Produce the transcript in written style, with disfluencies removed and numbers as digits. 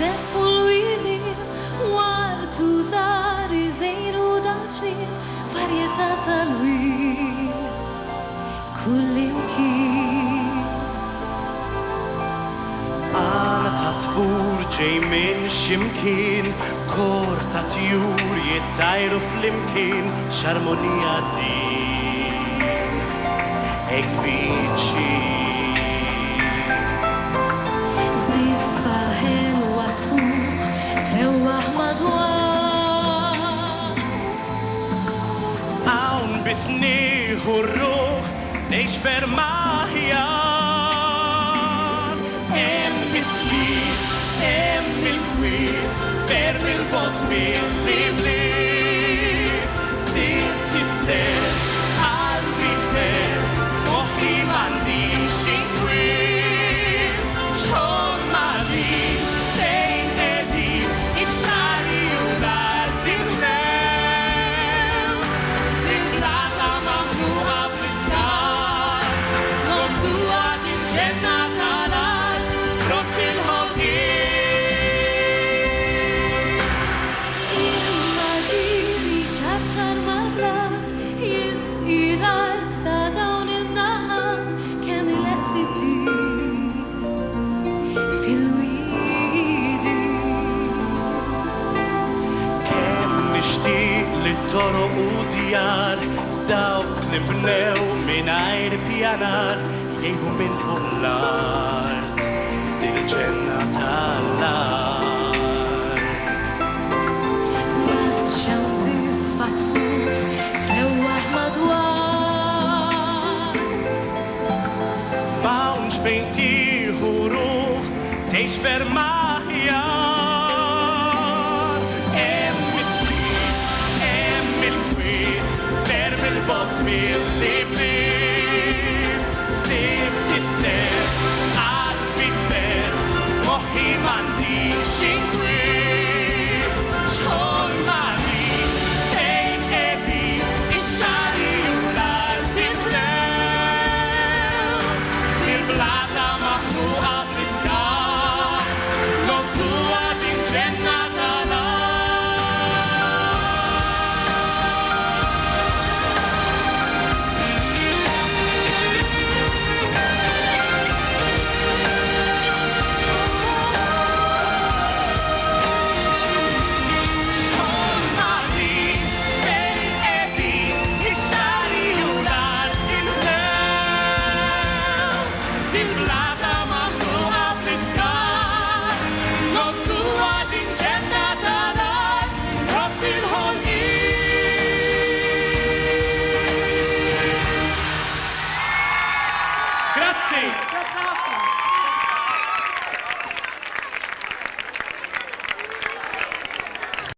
seppur l-widin war tużar iżejn u daċin varjetà tal-win kullimkien. Għana ta' tfur ġej minn ximkien, kor ta' tjur jittajru flimkien, x'armonija din hekk viċin. Ziffa ħelwa tfur tewwaħ madwar. Hawn biss nieħu r-ruħ ngħix ferm aħjar. Hemm is-sliet, hemm il-kwiet, ferm il-bogħod mill-bliet. Sitt is-ser, qalbi fer, f'moħħi m'għandix inkwiet. Xogħol ma' din fejn qegħdin ix-xahri u l-art imlew. Dil-blata mamnuqa bl-iskar, nofsuha din ġenna tal-art, frott il-ħolqien. Immaġini ċabċar mal-blat jisqi l-art ta' dawn in-naħat kemm ileq fid-din fil-widin. Kemm nixtieq li toroq u djar dawk li bnew mingħajr pjanar jgħibu minn fuq l-art dil-ġenna tal-art. Waċċaw ziffa tfur tewwaħ madwar. M'hawnx fejn tieħu ruħ tgħix ferm aħjar. Hemm is-sliet, hemm il-kwiet, ferm il-bogħod mill-bliet. Sibt is-ser, qalbi fer, f'moħħi m'għandix inkwiet. Xogħol ma' din fejn qegħdin ix-xahri u l-art imlew. Dil-blata maħnuqa bl-iskar, nofsuha din ġenna Xogħol ma' din fejn qegħdin ix-xahri u l-art imlew. Dil-blata maħnuqa bl-iskar, nofsuha din ġenna tal-art, frott il-ħolqien. Grazzi! Grazie ħafna.